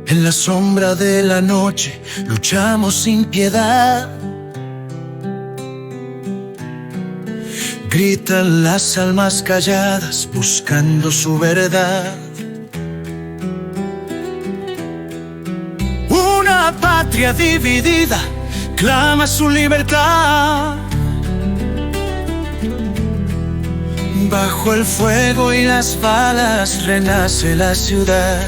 En la sombra de la noche luchamos sin piedad. Gritan las almas calladas buscando su verdad. Una patria dividida clama su libertad. Bajo el fuego y las balas renace la ciudad.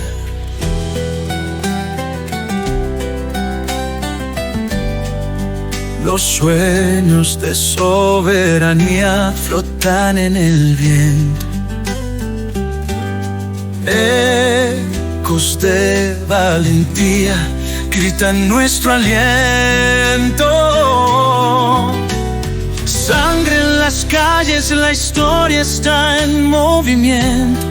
Los sueños de soberanía flotan en el viento. Ecos de valentía gritan nuestro aliento. Sangre en las calles, la historia está en movimiento.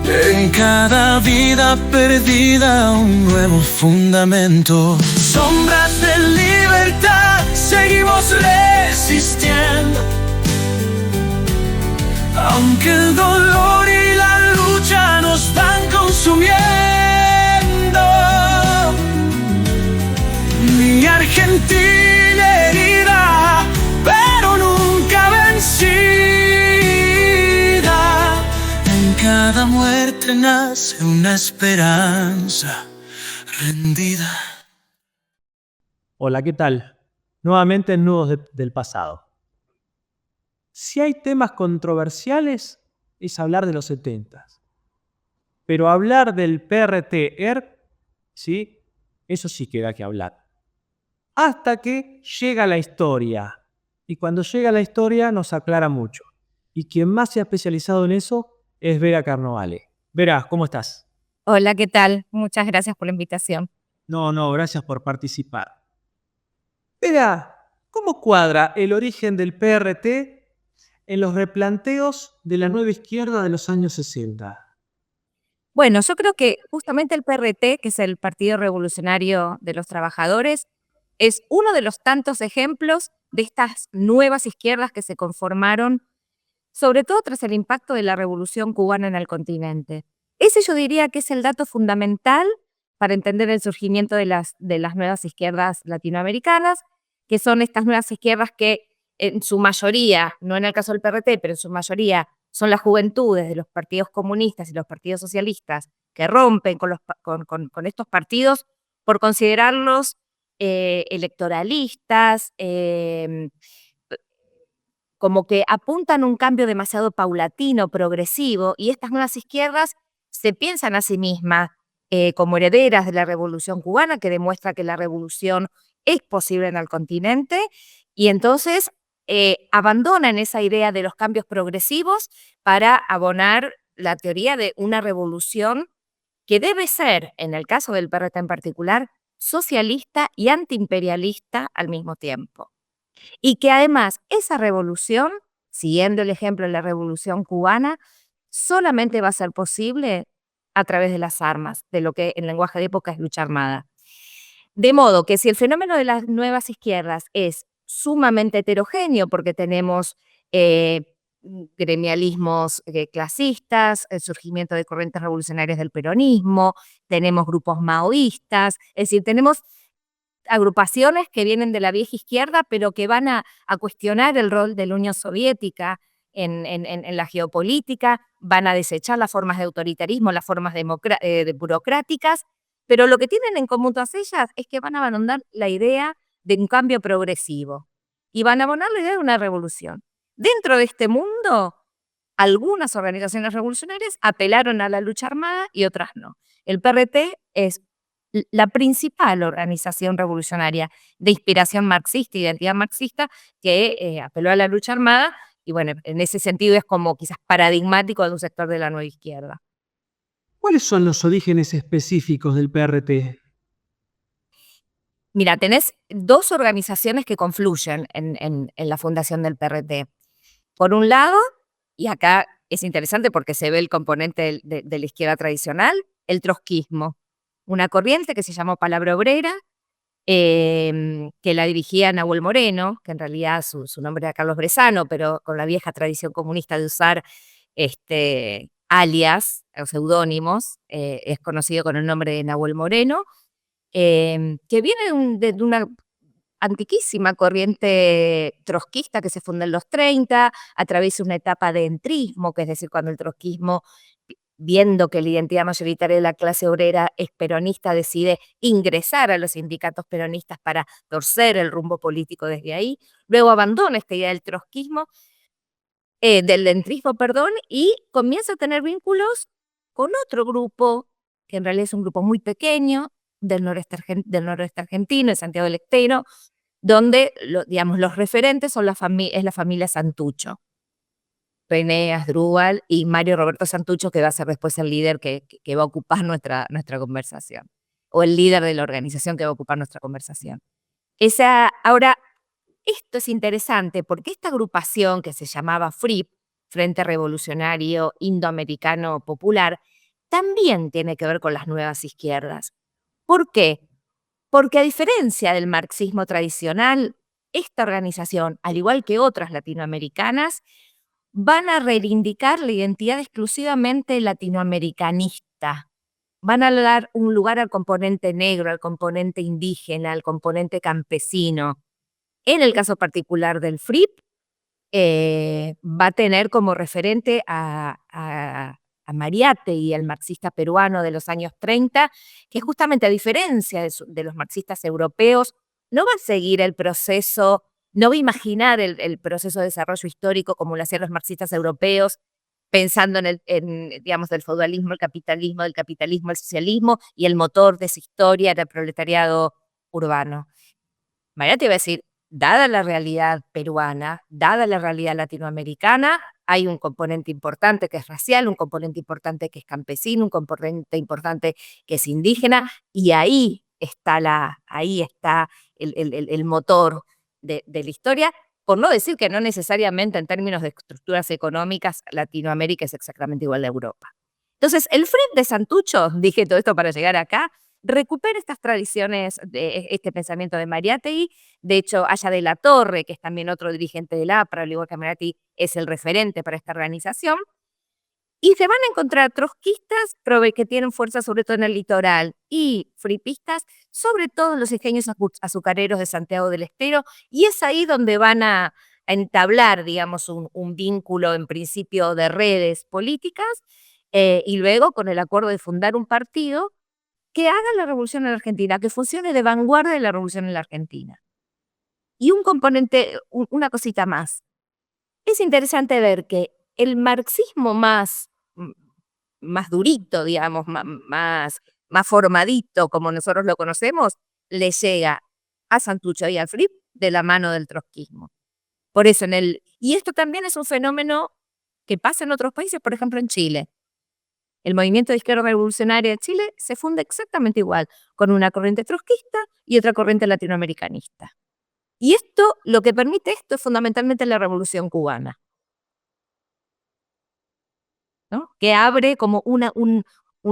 En cada vida perdida un nuevo fundamento. Sombras de libertad, seguimos resistiendo. Aunque el dolor y la lucha nos van consumiendo. Mi Argentina herida, pero nunca vencida. En cada muerte nace una esperanza rendida. Hola, ¿qué tal? Nuevamente en Nudos del Pasado. Si hay temas controversiales, es hablar de los 70. Pero hablar del PRT-ERC, ¿sí? Eso sí que da que hablar. Hasta que llega la historia. Y cuando llega la historia nos aclara mucho. Y quien más se ha especializado en eso es Vera Carnovale. Vera, ¿cómo estás? Hola, ¿qué tal? Muchas gracias por la invitación. No, gracias por participar. Vera, ¿cómo cuadra el origen del PRT en los replanteos de la nueva izquierda de los años 60? Bueno, yo creo que justamente el PRT, que es el Partido Revolucionario de los Trabajadores, es uno de los tantos ejemplos de estas nuevas izquierdas que se conformaron, sobre todo tras el impacto de la Revolución Cubana en el continente. Ese yo diría que es el dato fundamental para entender el surgimiento de las nuevas izquierdas latinoamericanas, que son estas nuevas izquierdas que en su mayoría, no en el caso del PRT, pero en su mayoría son las juventudes de los partidos comunistas y los partidos socialistas que rompen con estos partidos por considerarlos electoralistas, como que apuntan un cambio demasiado paulatino, progresivo, y estas nuevas izquierdas se piensan a sí mismas como herederas de la Revolución Cubana, que demuestra que la revolución es posible en el continente, y entonces abandonan esa idea de los cambios progresivos para abonar la teoría de una revolución que debe ser, en el caso del PRT en particular, socialista y antiimperialista al mismo tiempo. Y que además esa revolución, siguiendo el ejemplo de la Revolución Cubana, solamente va a ser posible a través de las armas, de lo que en lenguaje de época es lucha armada. De modo que si el fenómeno de las nuevas izquierdas es sumamente heterogéneo, porque tenemos gremialismos clasistas, el surgimiento de corrientes revolucionarias del peronismo, tenemos grupos maoístas, es decir, tenemos agrupaciones que vienen de la vieja izquierda, pero que van a cuestionar el rol de la Unión Soviética en la geopolítica, van a desechar las formas de autoritarismo, las formas burocráticas, pero lo que tienen en común todas ellas es que van a abandonar la idea de un cambio progresivo y van a abonar la idea de una revolución. Dentro de este mundo, algunas organizaciones revolucionarias apelaron a la lucha armada y otras no. El PRT es la principal organización revolucionaria de inspiración marxista, identidad marxista, que apeló a la lucha armada y bueno, en ese sentido es como quizás paradigmático de un sector de la nueva izquierda. ¿Cuáles son los orígenes específicos del PRT? Mira, tenés dos organizaciones que confluyen en la fundación del PRT. Por un lado, y acá es interesante porque se ve el componente de la izquierda tradicional, el trotskismo, una corriente que se llamó Palabra Obrera, que la dirigía Nahuel Moreno, que en realidad su nombre era Carlos Brezano, pero con la vieja tradición comunista de usar alias o seudónimos, es conocido con el nombre de Nahuel Moreno, que viene de una antiquísima corriente trotskista que se funda en los 30, atraviesa una etapa de entrismo, que es decir, cuando el trotskismo, viendo que la identidad mayoritaria de la clase obrera es peronista, decide ingresar a los sindicatos peronistas para torcer el rumbo político desde ahí. Luego abandona esta idea del trotskismo, del entrismo, perdón, y comienza a tener vínculos con otro grupo, que en realidad es un grupo muy pequeño, del noroeste argentino, de Santiago del Estero, donde digamos, los referentes son es la familia Santucho. René Asdrúbal y Mario Roberto Santucho, que va a ser después el líder que va a ocupar nuestra conversación, o el líder de la organización que va a ocupar nuestra conversación. Ahora, esto es interesante porque esta agrupación que se llamaba FRIP, Frente Revolucionario Indoamericano Popular, también tiene que ver con las nuevas izquierdas. ¿Por qué? Porque a diferencia del marxismo tradicional, esta organización, al igual que otras latinoamericanas, van a reivindicar la identidad exclusivamente latinoamericanista. Van a dar un lugar al componente negro, al componente indígena, al componente campesino. En el caso particular del FRIP, va a tener como referente a Mariátegui, el marxista peruano de los años 30, que justamente a diferencia de los marxistas europeos, no va a seguir el proceso, no va a imaginar el proceso de desarrollo histórico como lo hacían los marxistas europeos, pensando digamos, del feudalismo, el capitalismo, del capitalismo, el socialismo, y el motor de esa historia era el proletariado urbano. Mariátegui va a decir, dada la realidad peruana, dada la realidad latinoamericana, hay un componente importante que es racial, un componente importante que es campesino, un componente importante que es indígena, y ahí está el motor de la historia, por no decir que no necesariamente en términos de estructuras económicas Latinoamérica es exactamente igual a Europa. Entonces, el FRIP de Santucho, dije todo esto para llegar acá, recupera estas tradiciones, este pensamiento de Mariátegui. De hecho, Aya de la Torre, que es también otro dirigente del APRA, al igual que Mariátegui, es el referente para esta organización. Y se van a encontrar trotskistas que tienen fuerza sobre todo en el litoral y fripistas, sobre todo en los ingenios azucareros de Santiago del Estero, y es ahí donde van a entablar, digamos, un vínculo en principio de redes políticas, y luego con el acuerdo de fundar un partido que haga la revolución en la Argentina, que funcione de vanguardia de la revolución en la Argentina. Y un componente, una cosita más. Es interesante ver que el marxismo más durito, digamos, más formadito, como nosotros lo conocemos, le llega a Santucho y al FRIP de la mano del trotskismo. Por eso y esto también es un fenómeno que pasa en otros países, por ejemplo en Chile. El movimiento de izquierda revolucionaria de Chile se funda exactamente igual, con una corriente trotskista y otra corriente latinoamericanista. Y lo que permite esto es fundamentalmente la Revolución Cubana, ¿no? Que abre como un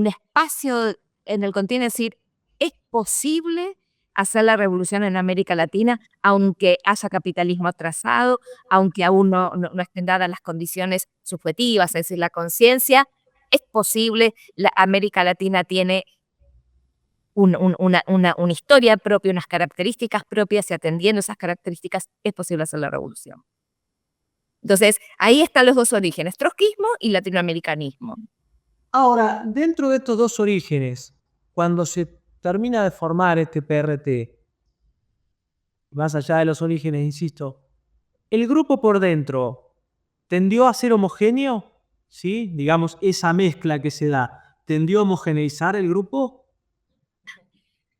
espacio en el continente, es decir, es posible hacer la revolución en América Latina, aunque haya capitalismo atrasado, aunque aún no estén dadas las condiciones subjetivas, es decir, la conciencia. Es posible, América Latina tiene una historia propia, unas características propias, y atendiendo esas características es posible hacer la revolución. Entonces, ahí están los dos orígenes, trotskismo y latinoamericanismo. Ahora, dentro de estos dos orígenes, cuando se termina de formar este PRT, más allá de los orígenes, insisto, ¿el grupo por dentro tendió a ser homogéneo? ¿Sí? Digamos, esa mezcla que se da, ¿tendió a homogeneizar el grupo?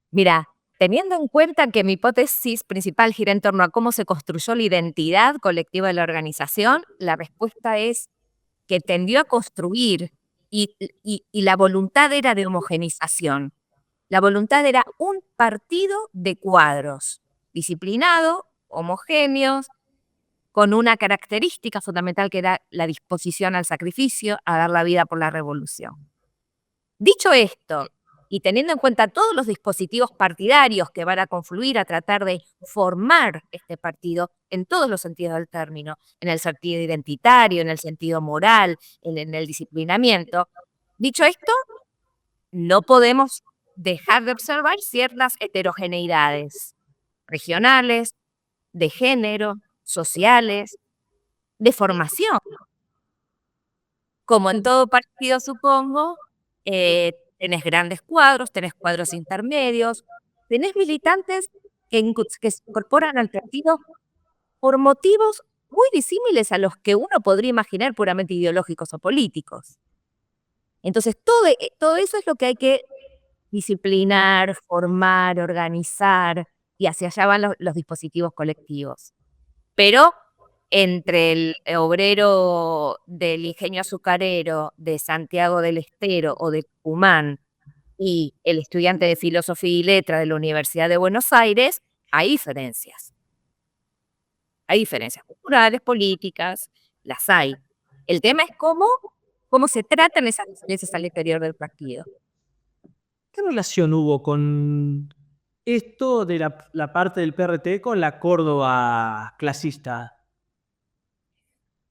Mira, teniendo en cuenta que mi hipótesis principal gira en torno a cómo se construyó la identidad colectiva de la organización, la respuesta es que tendió a construir y la voluntad era de homogenización. La voluntad era un partido de cuadros, disciplinado, homogéneos, con una característica fundamental que era la disposición al sacrificio, a dar la vida por la revolución. Dicho esto, y teniendo en cuenta todos los dispositivos partidarios que van a confluir a tratar de formar este partido en todos los sentidos del término, en el sentido identitario, en el sentido moral, en el disciplinamiento, dicho esto, no podemos dejar de observar ciertas heterogeneidades regionales, de género, sociales, de formación. Como en todo partido, supongo, tenés grandes cuadros, tenés cuadros intermedios, tenés militantes que se incorporan al partido por motivos muy disímiles a los que uno podría imaginar puramente ideológicos o políticos. Entonces, todo eso es lo que hay que disciplinar, formar, organizar, y hacia allá van los dispositivos colectivos. Pero entre el obrero del ingenio azucarero de Santiago del Estero o de Tucumán y el estudiante de filosofía y letra de la Universidad de Buenos Aires, hay diferencias. Hay diferencias culturales, políticas, las hay. El tema es cómo se tratan esas diferencias al interior del partido. ¿Qué relación hubo con esto de la parte del PRT con la Córdoba clasista?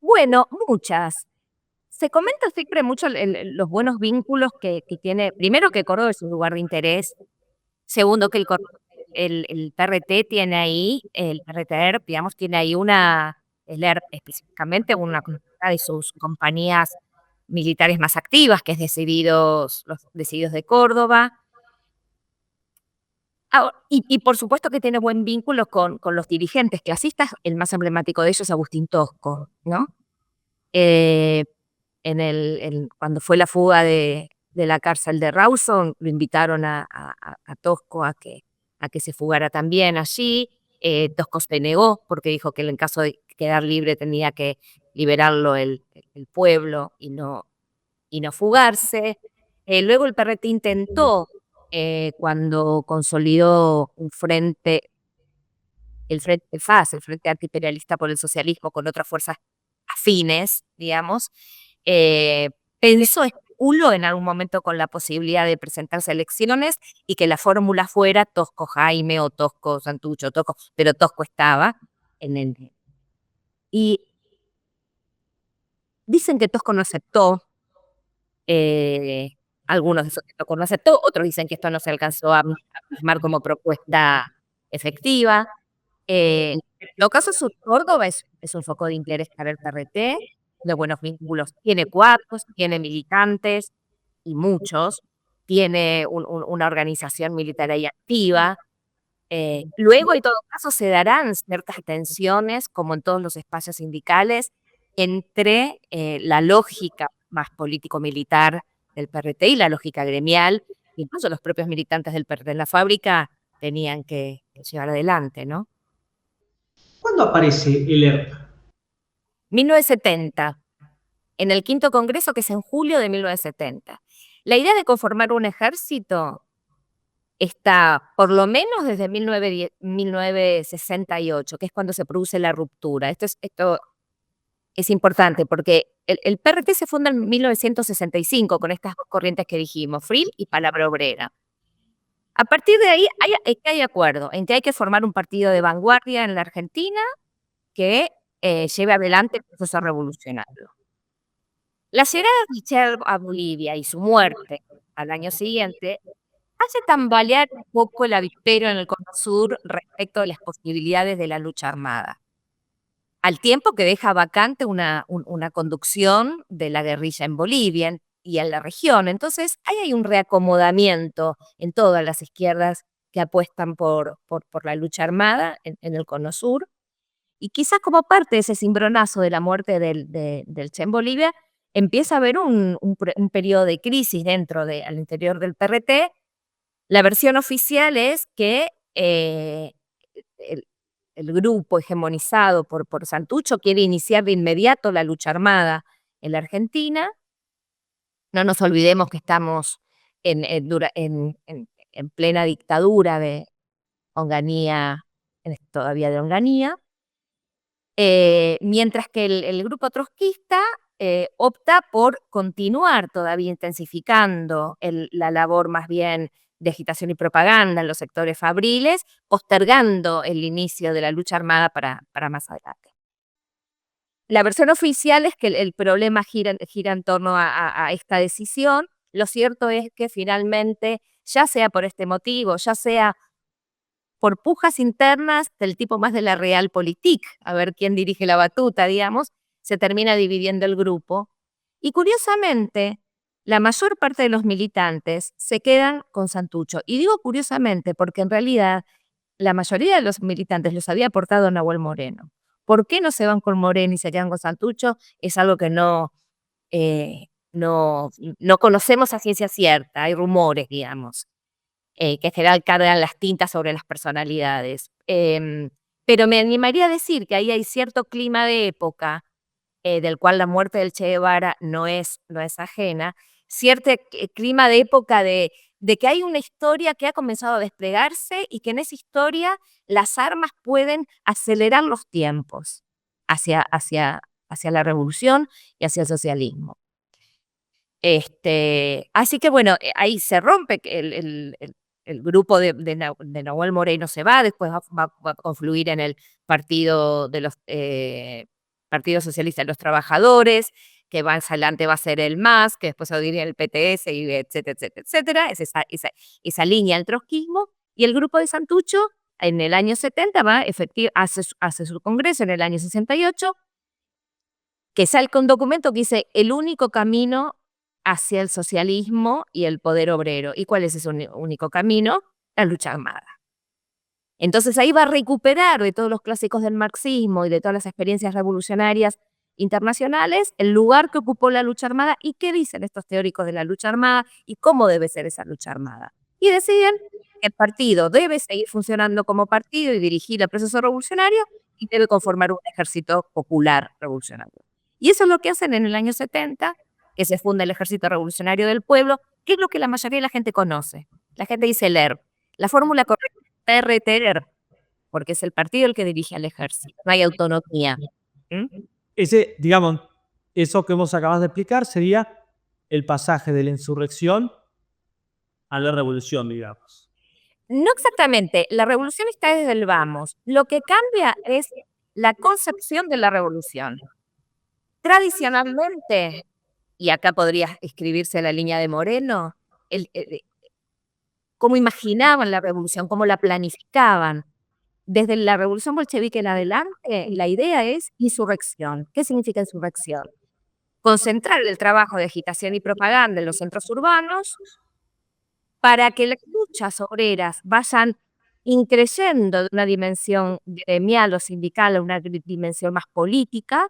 Bueno, muchas. Se comenta siempre mucho los buenos vínculos que tiene. Primero, que Córdoba es un lugar de interés. Segundo, que el PRT tiene ahí, el PRTER, digamos, tiene ahí específicamente una de sus compañías militares más activas, que es los Decididos de Córdoba. Y por supuesto que tiene buen vínculo con los dirigentes clasistas. El más emblemático de ellos es Agustín Tosco, ¿no? Cuando fue la fuga de la cárcel de Rawson, lo invitaron a Tosco a que se fugara también allí. Tosco se negó porque dijo que en caso de quedar libre tenía que liberarlo el pueblo y no fugarse. Luego el PRT intentó, cuando consolidó un frente, el Frente FAS, el Frente Antiimperialista por el Socialismo, con otras fuerzas afines, digamos, pensó, especuló en algún momento con la posibilidad de presentarse a elecciones y que la fórmula fuera Tosco Jaime o Tosco Santucho, pero Tosco estaba en el... Y dicen que Tosco no aceptó, algunos de esos que Tosco no aceptó, otros dicen que esto no se alcanzó a plasmar como propuesta efectiva. En todo caso, Córdoba es un foco de interés para el PRT, de buenos vínculos. Tiene cuadros, tiene militantes, y muchos. Tiene una organización militar ahí activa. Luego, en todo caso, se darán ciertas tensiones, como en todos los espacios sindicales, entre la lógica más político-militar del PRT y la lógica gremial. Incluso los propios militantes del PRT en la fábrica tenían que llevar adelante, ¿no? ¿Cuándo aparece el ERP? 1970, en el quinto congreso, que es en julio de 1970. La idea de conformar un ejército está por lo menos desde 1968, que es cuando se produce la ruptura. Esto es importante porque el PRT se funda en 1965 con estas dos corrientes que dijimos, FRIL y Palabra Obrera. A partir de ahí hay acuerdo en que hay que formar un partido de vanguardia en la Argentina que lleve adelante el proceso revolucionario. La llegada de Michel a Bolivia y su muerte al año siguiente hace tambalear un poco el avispero en el Cono Sur respecto de las posibilidades de la lucha armada, al tiempo que deja vacante una conducción de la guerrilla en Bolivia y en la región. Entonces, ahí hay un reacomodamiento en todas las izquierdas que apuestan por la lucha armada en el Cono Sur. Y quizás como parte de ese cimbronazo de la muerte del Che en Bolivia, empieza a haber un periodo de crisis al interior del PRT. La versión oficial es que el grupo hegemonizado por Santucho quiere iniciar de inmediato la lucha armada en la Argentina. No nos olvidemos que estamos en plena dictadura de Onganía, todavía de Onganía. Mientras que el grupo trotskista opta por continuar todavía intensificando la labor más bien de agitación y propaganda en los sectores fabriles, postergando el inicio de la lucha armada para más adelante. La versión oficial es que el problema gira en torno a esta decisión. Lo cierto es que finalmente, ya sea por este motivo, ya sea por pujas internas del tipo más de la realpolitik, a ver quién dirige la batuta, digamos, se termina dividiendo el grupo. Y curiosamente, la mayor parte de los militantes se quedan con Santucho. Y digo curiosamente porque en realidad la mayoría de los militantes los había aportado Nahuel Moreno. ¿Por qué no se van con Moreno y se quedan con Santucho? Es algo que no conocemos a ciencia cierta, hay rumores, digamos, que en general cargan las tintas sobre las personalidades. Pero me animaría a decir que ahí hay cierto clima de época, del cual la muerte del Che Guevara no es ajena, cierto clima de época de que hay una historia que ha comenzado a desplegarse y que en esa historia las armas pueden acelerar los tiempos hacia la revolución y hacia el socialismo. Así que bueno, ahí se rompe que el grupo de Nahuel Moreno se va, después va a confluir en el partido de los Partido Socialista de los Trabajadores, que más adelante va a ser el MAS, que después se va a dividir en el PTS, y etcétera, etcétera, etcétera. Es esa línea del trotskismo. Y el grupo de Santucho, en el año 70, hace su congreso en el año 68, que saca un documento que dice el único camino hacia el socialismo y el poder obrero. ¿Y cuál es ese único camino? La lucha armada. Entonces ahí va a recuperar de todos los clásicos del marxismo y de todas las experiencias revolucionarias internacionales el lugar que ocupó la lucha armada y qué dicen estos teóricos de la lucha armada y cómo debe ser esa lucha armada. Y deciden que el partido debe seguir funcionando como partido y dirigir el proceso revolucionario y debe conformar un ejército popular revolucionario. Y eso es lo que hacen en el año 70, que se funda el Ejército Revolucionario del Pueblo, que es lo que la mayoría de la gente conoce. La gente dice LER. La fórmula correcta es PRTLER, porque es el partido el que dirige al ejército. No hay autonomía. Ese, digamos, eso que vos acabas de explicar sería el pasaje de la insurrección a la revolución, digamos. No exactamente. La revolución está desde el vamos. Lo que cambia es la concepción de la revolución. Tradicionalmente, y acá podría escribirse la línea de Moreno, cómo imaginaban la revolución, cómo la planificaban. Desde la revolución bolchevique en adelante, la idea es insurrección. ¿Qué significa insurrección? Concentrar el trabajo de agitación y propaganda en los centros urbanos para que las luchas obreras vayan increyendo de una dimensión gremial o sindical a una dimensión más política,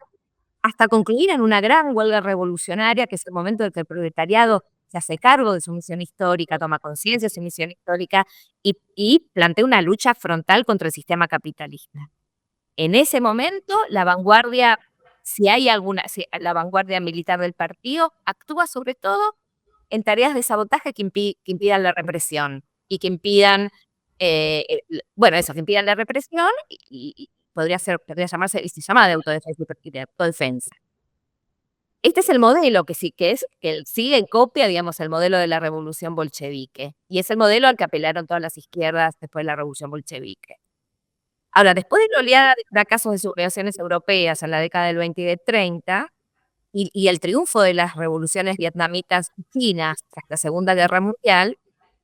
hasta concluir en una gran huelga revolucionaria, que es el momento en que el proletariado se hace cargo de su misión histórica, toma conciencia de su misión histórica y plantea una lucha frontal contra el sistema capitalista. En ese momento, la vanguardia, la vanguardia militar del partido actúa sobre todo en tareas de sabotaje que impidan la represión y que impidan, que impidan la represión y podría llamarse, y se llama de autodefensa. Este es el modelo que sigue en copia, digamos, el modelo de la revolución bolchevique. Y es el modelo al que apelaron todas las izquierdas después de la revolución bolchevique. Ahora, después de la oleada de fracasos de sublevaciones europeas en la década del 20 y del 30, y el triunfo de las revoluciones vietnamitas y chinas tras la Segunda Guerra Mundial,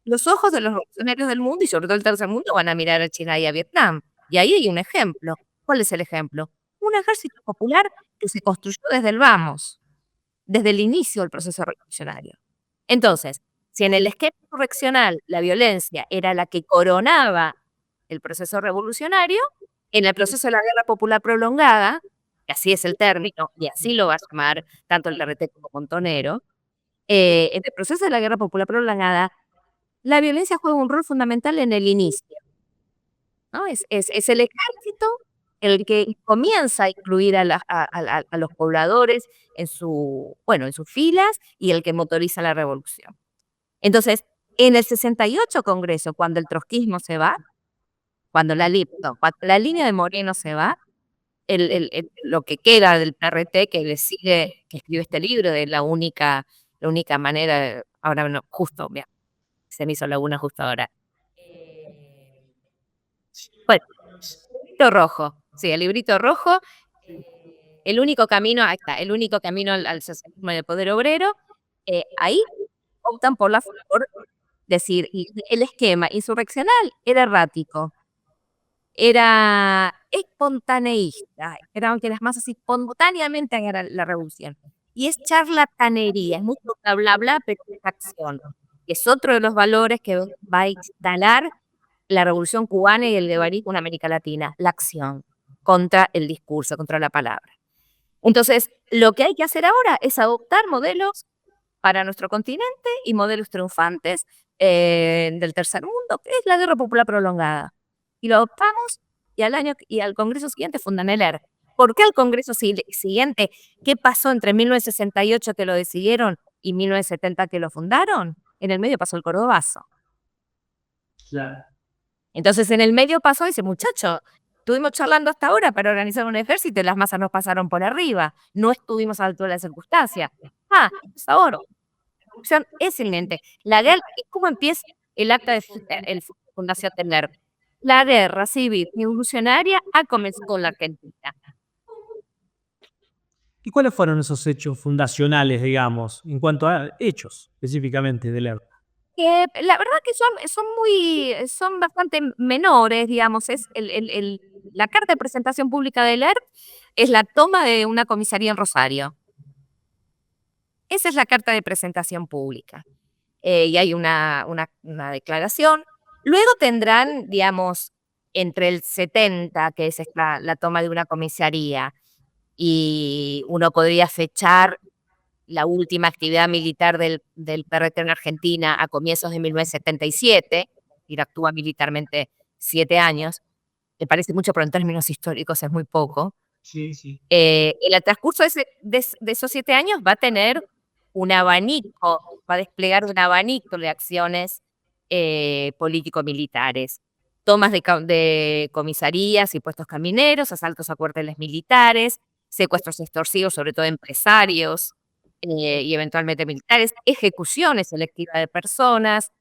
los ojos de los revolucionarios del mundo, y sobre todo el tercer mundo, van a mirar a China y a Vietnam. Y ahí hay un ejemplo. ¿Cuál es el ejemplo? Un ejército popular que se construyó desde el vamos, desde el inicio del proceso revolucionario. Entonces, si en el esquema insurreccional la violencia era la que coronaba el proceso revolucionario, en el proceso de la guerra popular prolongada, que así es el término, y así lo va a llamar tanto el RT como Montonero, en el proceso de la guerra popular prolongada, la violencia juega un rol fundamental en el inicio, ¿no? Es el ejército el que comienza a incluir a los pobladores en sus filas y el que motoriza la revolución. Entonces, en el 68 Congreso, cuando el trotskismo se va, cuando la línea de Moreno se va, lo que queda del PRT que le sigue, que escribe este libro de la única manera, ahora no, justo, mira, se me hizo laguna justo ahora. Bueno, el librito rojo, sí, el librito rojo, el único camino, ahí está, el único camino al socialismo y al poder obrero, ahí optan por decir, y el esquema insurreccional era errático, era espontaneísta, esperaban que las masas espontáneamente hagan la revolución. Y es charlatanería, es mucho bla, bla, bla, pero es acción. Que es otro de los valores que va a instalar la revolución cubana y el guevarismo en América Latina, la acción contra el discurso, contra la palabra. Entonces, lo que hay que hacer ahora es adoptar modelos para nuestro continente y modelos triunfantes del tercer mundo, que es la guerra popular prolongada. Y lo adoptamos y al Congreso siguiente fundan el ERP. ¿Por qué al Congreso siguiente? ¿Qué pasó entre 1968 que lo decidieron y 1970 que lo fundaron? En el medio pasó el Cordobazo. Claro. Entonces en el medio pasó y dice, muchacho, estuvimos charlando hasta ahora para organizar un ejército y las masas nos pasaron por arriba. No estuvimos a la altura de la circunstancia. Es ahora. La corrupción es inminente. La guerra, ¿cómo empieza el acta de fundación del ERP? La guerra civil revolucionaria ha comenzado con la Argentina. ¿Y cuáles fueron esos hechos fundacionales, digamos, en cuanto a hechos específicamente del ERP? La verdad que son bastante menores, digamos, es la carta de presentación pública del ERP es la toma de una comisaría en Rosario. Esa es la carta de presentación pública. Y hay una declaración. Luego tendrán, digamos, entre el 70, que es la toma de una comisaría, y uno podría fechar la última actividad militar del PRT en Argentina a comienzos de 1977, y actúa militarmente 7 años. Me parece mucho, pero en términos históricos es muy poco. Sí, sí. En el transcurso de esos 7 años va a tener un abanico, va a desplegar un abanico de acciones político-militares. Tomas de comisarías y puestos camineros, asaltos a cuarteles militares, secuestros extorsivos, sobre todo empresarios y eventualmente militares, ejecuciones selectivas de personas,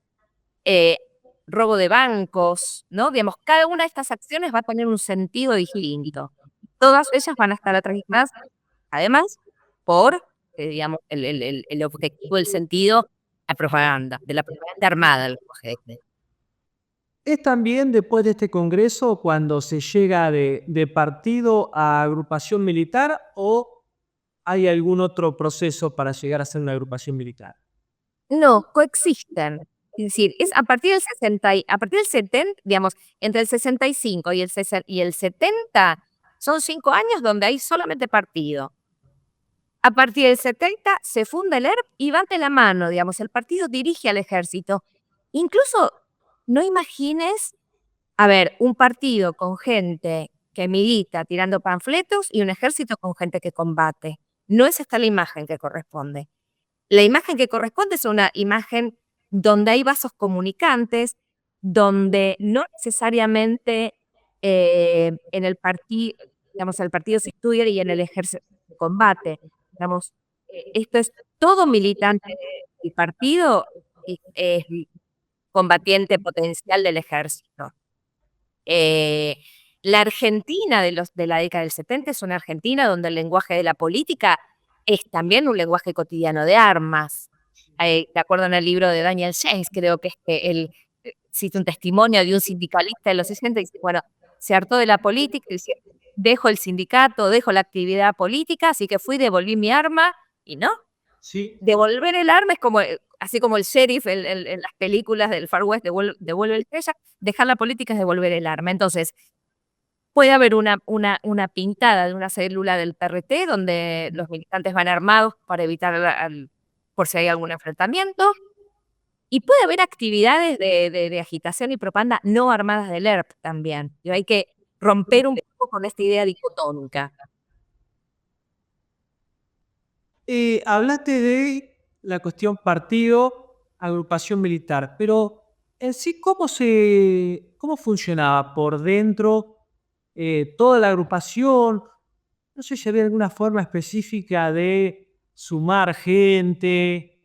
robo de bancos, ¿no? Digamos, cada una de estas acciones va a tener un sentido distinto. Todas ellas van a estar atravesadas, además, por, digamos, el objetivo, el sentido, de la propaganda armada. ¿Es también después de este congreso cuando se llega de partido a agrupación militar o hay algún otro proceso para llegar a ser una agrupación militar? No, coexisten. Es decir, es a partir del 70, digamos, entre el 65 y el 70, son 5 años donde hay solamente partido. A partir del 70 se funda el ERP y van de la mano, digamos, el partido dirige al ejército. Incluso, no imagines, a ver, un partido con gente que milita tirando panfletos y un ejército con gente que combate. No es esta la imagen que corresponde. La imagen que corresponde es una imagen donde hay vasos comunicantes, donde no necesariamente en el partido, digamos, el partido se estudia y en el ejército se combate. Digamos, esto es todo militante del partido es combatiente potencial del ejército. La Argentina de la década del 70 es una Argentina donde el lenguaje de la política es también un lenguaje cotidiano de armas. De acuerdo en el libro de Daniel James, creo que él cita un testimonio de un sindicalista de los 60 y dice, bueno, se hartó de la política, dice, dejo el sindicato, dejo la actividad política, así que fui, devolví mi arma, y no. Sí. Devolver el arma es como, así como el sheriff en las películas del Far West devuelve el estrella, dejar la política es devolver el arma. Entonces, puede haber una pintada de una célula del PRT donde los militantes van armados para evitar por si hay algún enfrentamiento. Y puede haber actividades de agitación y propaganda no armadas del ERP también. Hay que romper un poco con esta idea dicotómica. Hablaste de la cuestión partido, agrupación militar, pero en sí, ¿cómo funcionaba por dentro toda la agrupación? no sé si había alguna forma específica de sumar gente,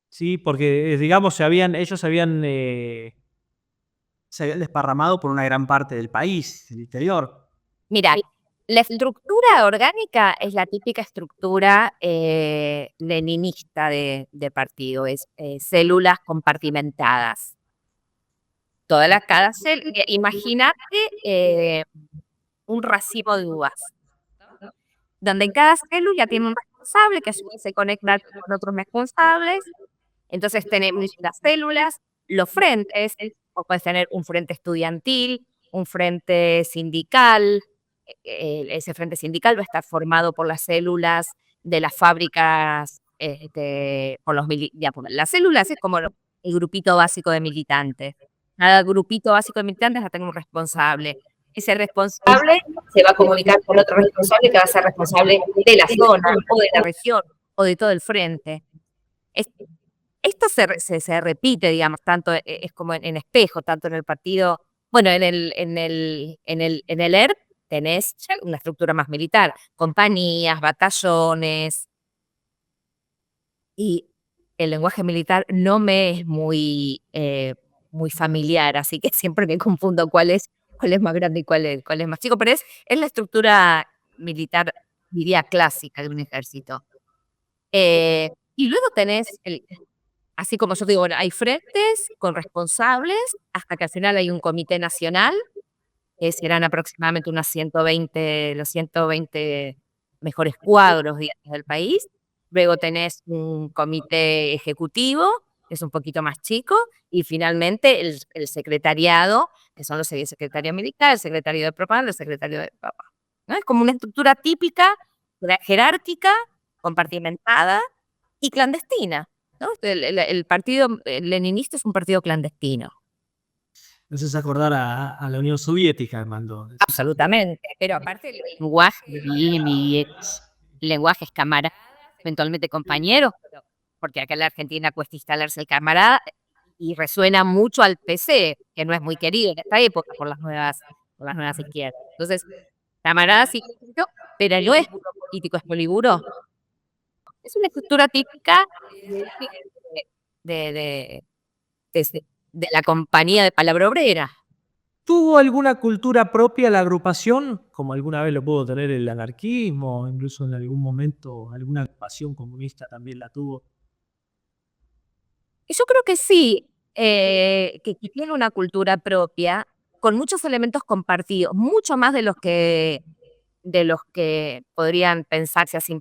¿sí? Porque, digamos, ellos se habían desparramado por una gran parte del país, del interior. Mira, la estructura orgánica es la típica estructura leninista de partido, es células compartimentadas. Cada célula, imagínate un racimo de uvas, ¿no? Donde en cada célula tiene un responsable que a su vez se conecta con otros responsables. Entonces tenemos las células, los frentes, o puedes tener un frente estudiantil, un frente sindical. Ese frente sindical va a estar formado por las células de las fábricas, por digamos, las células es como el grupito básico de militantes. Cada grupito básico de militantes va a tener un responsable. Ese responsable se va a comunicar con otro responsable que va a ser responsable de la zona, o de la región, o de todo el frente. Esto se repite, digamos, tanto es como en espejo, tanto en el partido, bueno, en el ERP tenés ya una estructura más militar, compañías, batallones, y el lenguaje militar no me es muy familiar, así que siempre me confundo cuál es más grande y cuál es más chico, pero es la estructura militar, diría, clásica de un ejército. Y luego tenés así como yo te digo, bueno, hay frentes con responsables hasta que al final hay un comité nacional, que serán aproximadamente los 120 mejores cuadros, digamos, del país. Luego tenés un comité ejecutivo, que es un poquito más chico, y finalmente el secretariado, que son los secretarios militares, el secretario de propaganda, el secretario de papá, ¿no? Es como una estructura típica, jerárquica, compartimentada y clandestina, ¿no? El partido leninista es un partido clandestino. Me haces acordar a la Unión Soviética, Armando. Absolutamente. Pero aparte el lenguaje es camarada, eventualmente compañeros, porque acá en la Argentina cuesta instalarse el camarada y resuena mucho al PC, que no es muy querido en esta época por las nuevas izquierdas. Entonces, camarada sí, pero no es puro político, es poliburo. Es una estructura típica de, de, de la compañía de palabra obrera. ¿Tuvo alguna cultura propia la agrupación? Como alguna vez lo pudo tener el anarquismo, incluso en algún momento alguna agrupación comunista también la tuvo. Y yo creo que sí, que tiene una cultura propia con muchos elementos compartidos, mucho más de los que podrían pensarse así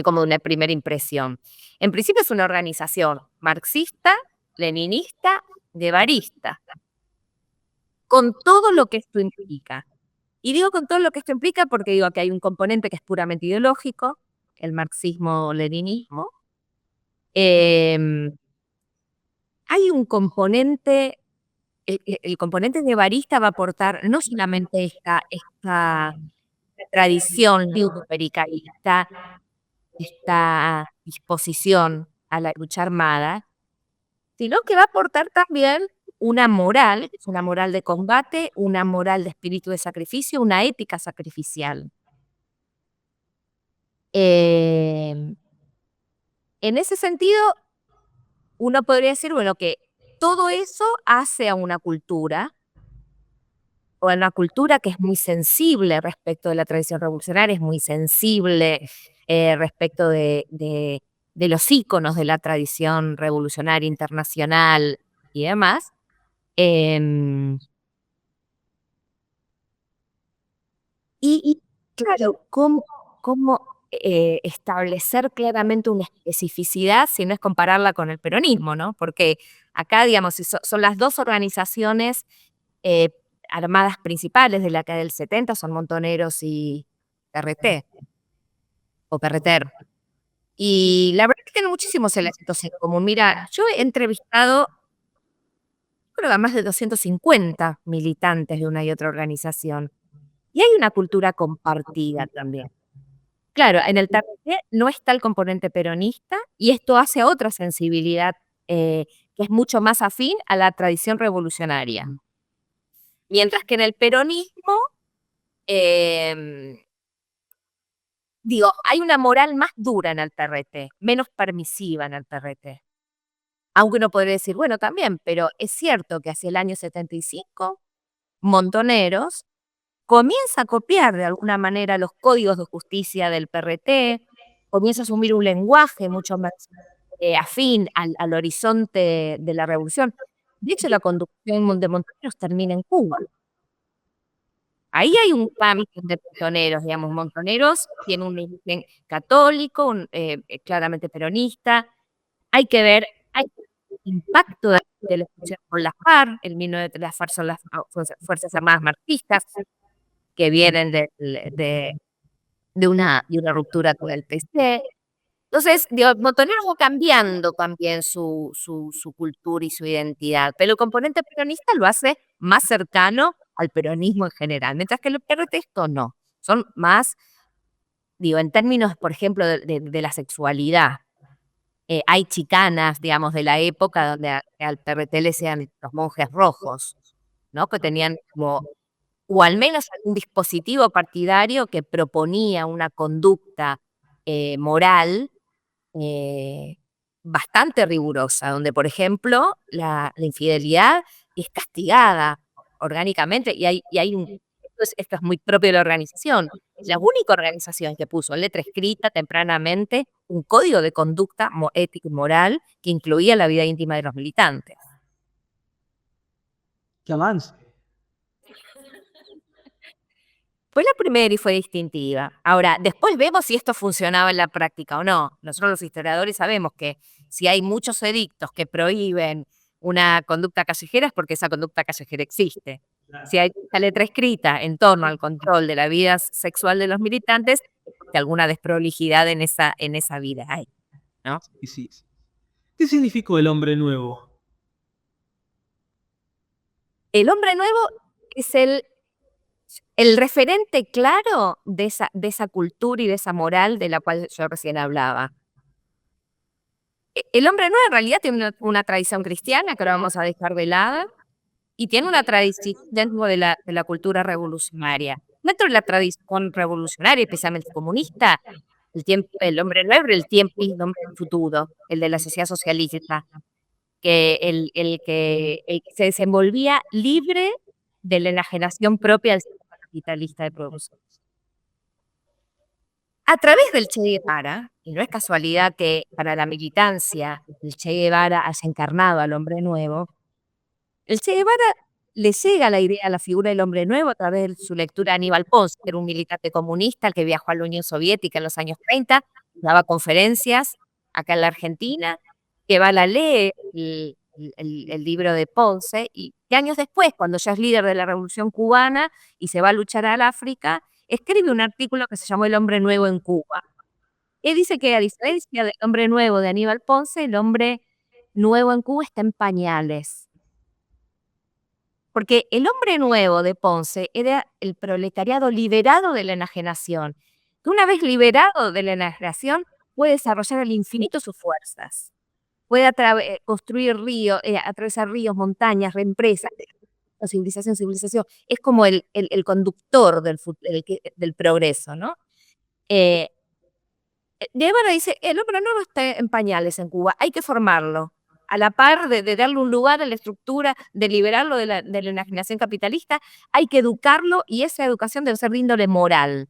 como de una primera impresión. En principio es una organización marxista, leninista, guevarista, con todo lo que esto implica. Y digo con todo lo que esto implica porque digo que hay un componente que es puramente ideológico, el marxismo-leninismo. Hay un componente, el componente guevarista va a aportar no solamente esta tradición pericalista, esta disposición a la lucha armada, sino que va a aportar también una moral, una moral de combate, una moral de espíritu de sacrificio, una ética sacrificial. En ese sentido, uno podría decir, bueno, que todo eso hace a una cultura, o a una cultura que es muy sensible respecto de la tradición revolucionaria, es muy sensible respecto de los íconos de la tradición revolucionaria internacional y demás. Y claro, ¿cómo establecer claramente una especificidad si no es compararla con el peronismo, ¿no? Porque acá, digamos, son las dos organizaciones armadas principales de la década del 70, son Montoneros y PRT, o Perreter. Y la verdad es que tienen muchísimos elementos en común. Mira, yo he entrevistado, creo que a más de 250 militantes de una y otra organización. Y hay una cultura compartida también. Claro, en el PRT no está el componente peronista y esto hace otra sensibilidad que es mucho más afín a la tradición revolucionaria. Mientras que en el peronismo Digo, hay una moral más dura en el PRT, menos permisiva en el PRT. Aunque uno podría decir, bueno, también, pero es cierto que hacia el año 75, Montoneros comienza a copiar de alguna manera los códigos de justicia del PRT, comienza a asumir un lenguaje mucho más afín al horizonte de la revolución. De hecho, la conducción de Montoneros termina en Cuba. Ahí hay un cambio de Montoneros, digamos. Montoneros tiene un origen católico, claramente peronista. Hay que ver, hay impacto de la expresión con la FARC. Las FARC son las Fuerzas Armadas Marxistas, que vienen de una ruptura con el PC. Entonces, digo, Montoneros va cambiando también su cultura y su identidad, pero el componente peronista lo hace más cercano al peronismo en general, mientras que el PRT esto no. Son más, digo, en términos, por ejemplo, de la sexualidad. Hay chicanas, digamos, de la época donde al PRT le decían los monjes rojos, ¿no? Que tenían como, o al menos un dispositivo partidario que proponía una conducta moral bastante rigurosa, donde, por ejemplo, la infidelidad es castigada orgánicamente y hay esto es muy propio de la organización. Es la única organización que puso en letra escrita tempranamente un código de conducta ética y moral que incluía la vida íntima de los militantes. ¡Qué avance! Fue la primera y fue distintiva. Ahora, después vemos si esto funcionaba en la práctica o no. Nosotros los historiadores sabemos que si hay muchos edictos que prohíben una conducta callejera es porque esa conducta callejera existe. Si hay esta letra escrita en torno al control de la vida sexual de los militantes, es porque alguna desprolijidad en esa vida hay, ¿no? Sí. ¿Qué significó el hombre nuevo? El hombre nuevo es el referente claro de esa cultura y de esa moral de la cual yo recién hablaba. El hombre nuevo en realidad tiene una tradición cristiana que ahora vamos a dejar de lado y tiene una tradición dentro de la cultura revolucionaria. Dentro de la tradición revolucionaria, especialmente comunista, el hombre nuevo era el hombre del futuro, el de la sociedad socialista, el que se desenvolvía libre de la enajenación propia del sistema capitalista de producción. A través del Che Guevara, y no es casualidad que para la militancia el Che Guevara haya encarnado al hombre nuevo, el Che Guevara le llega la idea a la figura del hombre nuevo a través de su lectura de Aníbal Ponce, que era un militante comunista el que viajó a la Unión Soviética en los años 30, daba conferencias acá en la Argentina. Guevara lee el libro de Ponce y años después, cuando ya es líder de la Revolución Cubana y se va a luchar al África, escribe un artículo que se llamó El hombre nuevo en Cuba. Él dice que a diferencia del hombre nuevo de Aníbal Ponce, el hombre nuevo en Cuba está en pañales. Porque el hombre nuevo de Ponce era el proletariado liberado de la enajenación, que una vez liberado de la enajenación puede desarrollar al infinito sus fuerzas, puede construir ríos, atravesar ríos, montañas, reempresas, civilización, es como el conductor del progreso, ¿no? Guevara dice, el hombre nuevo está en pañales en Cuba, hay que formarlo. A la par de darle un lugar a la estructura, de liberarlo de la enajenación capitalista, hay que educarlo y esa educación debe ser de índole moral.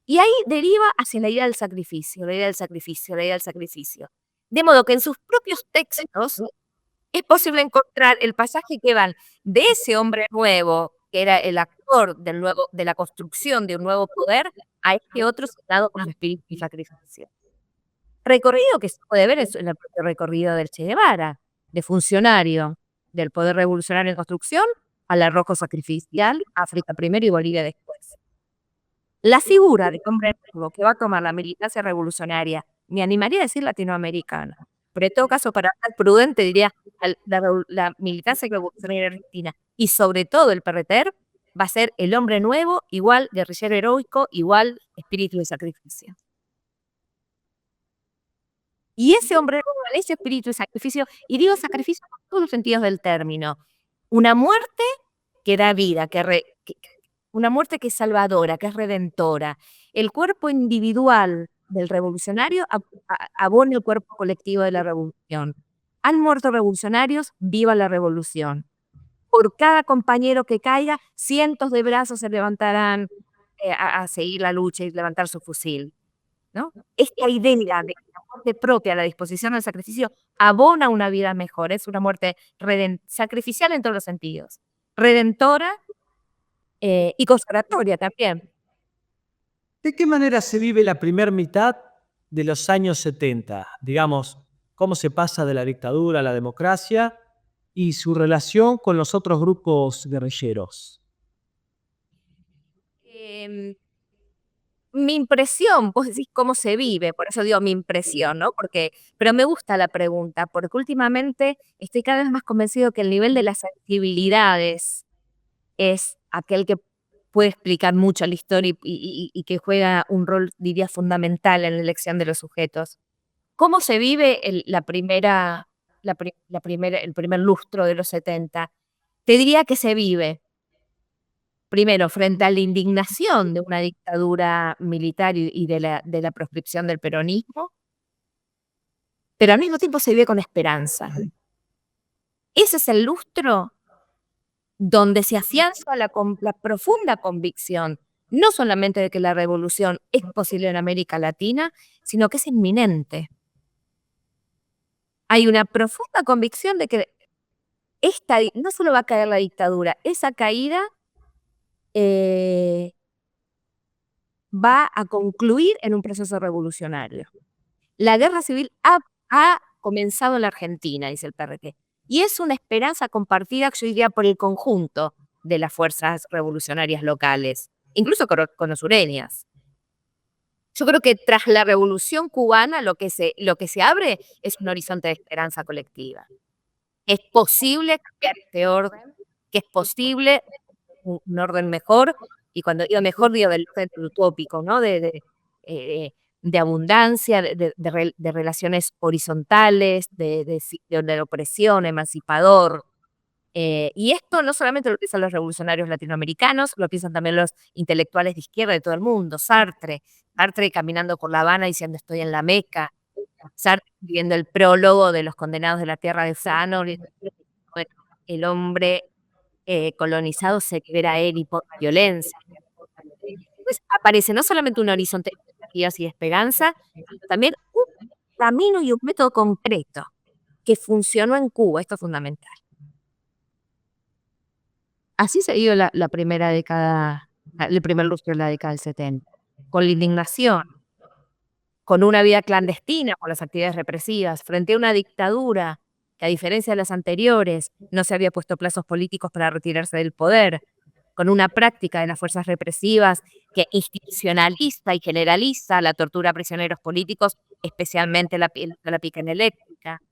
Y ahí deriva hacia la idea del sacrificio, la idea del sacrificio, la idea del sacrificio. De modo que en sus propios textos es posible encontrar el pasaje que van de ese hombre nuevo, que era el actor de la construcción de un nuevo poder, a este otro citado con espíritu y sacrificio. Recorrido que se puede ver en el propio recorrido del Che Guevara, de funcionario del poder revolucionario en construcción al arrojo sacrificial, África primero y Bolivia después. La figura de hombre nuevo que va a tomar la militancia revolucionaria, me animaría a decir latinoamericana, pero en todo caso, para ser prudente, diría la militancia revolucionaria argentina y sobre todo el PRT, va a ser el hombre nuevo, igual guerrillero heroico, igual espíritu de sacrificio. Y ese hombre nuevo, ese espíritu de sacrificio, y digo sacrificio con todos los sentidos del término, una muerte que da vida, una muerte que es salvadora, que es redentora, el cuerpo individual del revolucionario abona el cuerpo colectivo de la revolución. Han muerto revolucionarios, viva la revolución. Por cada compañero que caiga, cientos de brazos se levantarán a seguir la lucha y levantar su fusil, ¿no? Esta idea de la muerte propia, la disposición al sacrificio, abona una vida mejor. Es una muerte sacrificial en todos los sentidos. Redentora y consagratoria también. ¿De qué manera se vive la primera mitad de los años 70? Digamos, cómo se pasa de la dictadura a la democracia y su relación con los otros grupos guerrilleros. Mi impresión, vos decís cómo se vive, por eso digo mi impresión, ¿no? Pero me gusta la pregunta, porque últimamente estoy cada vez más convencido que el nivel de las sensibilidades es aquel que puede explicar mucho la historia y que juega un rol, diría, fundamental en la elección de los sujetos. ¿Cómo se vive el primer lustro de los 70? Te diría que se vive, primero, frente a la indignación de una dictadura militar y de la proscripción del peronismo, pero al mismo tiempo se vive con esperanza. Ese es el lustro donde se afianza la profunda convicción, no solamente de que la revolución es posible en América Latina, sino que es inminente. Hay una profunda convicción de que no solo va a caer la dictadura, esa caída va a concluir en un proceso revolucionario. La guerra civil ha comenzado en la Argentina, dice el PRT, y es una esperanza compartida, yo diría, por el conjunto de las fuerzas revolucionarias locales, incluso con los sureñas. Yo creo que tras la revolución cubana lo que se abre es un horizonte de esperanza colectiva. Es posible cambiar este orden, que es posible un orden mejor, y cuando digo mejor digo del orden utópico, ¿no? De abundancia, de relaciones horizontales, de opresión, emancipador. Y esto no solamente lo piensan los revolucionarios latinoamericanos, lo piensan también los intelectuales de izquierda de todo el mundo. Sartre caminando por La Habana diciendo estoy en la Meca. Sartre viendo el prólogo de Los condenados de la tierra de Sano, el hombre colonizado se libera a él y por la violencia. Entonces aparece no solamente un horizonte de expectativas y de esperanza, sino también un camino y un método concreto que funcionó en Cuba. Esto es fundamental. Así se dio la primera década, el primer lustro de la década del 70, con la indignación, con una vida clandestina, con las actividades represivas, frente a una dictadura que, a diferencia de las anteriores, no se había puesto plazos políticos para retirarse del poder, con una práctica de las fuerzas represivas que institucionaliza y generaliza la tortura a prisioneros políticos, especialmente la pica eléctrica,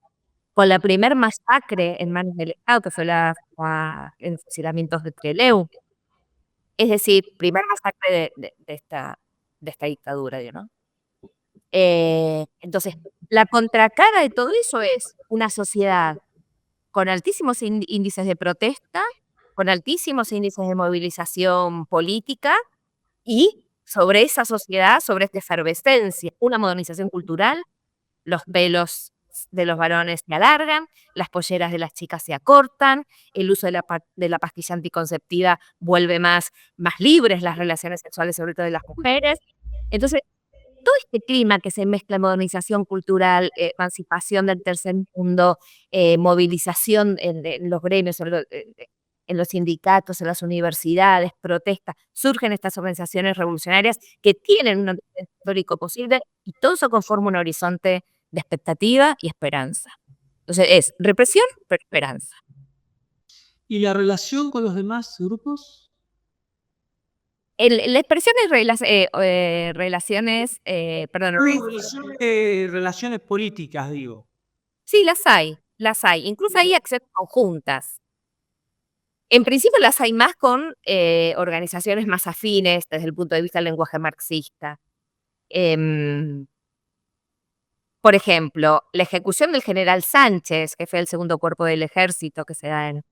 con la primer masacre en manos del Estado, que fue en fusilamientos de Trelew. Es decir, primer masacre de esta dictadura, ¿no? Entonces, la contracara de todo eso es una sociedad con altísimos índices de protesta, con altísimos índices de movilización política, y sobre esa sociedad, sobre esta efervescencia, una modernización cultural. Los velos de los varones se alargan, las polleras de las chicas se acortan, el uso de la pastilla anticonceptiva vuelve más libres las relaciones sexuales, sobre todo de las mujeres. Entonces, todo este clima que se mezcla, modernización cultural, emancipación del tercer mundo, movilización en los gremios, en los sindicatos, en las universidades, protestas, surgen estas organizaciones revolucionarias que tienen un antecedente histórico posible, y todo eso conforma un horizonte de expectativa y esperanza. Entonces es represión, pero esperanza. ¿Y la relación con los demás grupos? La expresión es Relaciones políticas, digo. Sí, las hay. Incluso hay acciones conjuntas. En principio las hay más con organizaciones más afines desde el punto de vista del lenguaje marxista. Por ejemplo, la ejecución del general Sánchez, jefe del segundo cuerpo del ejército, que se da en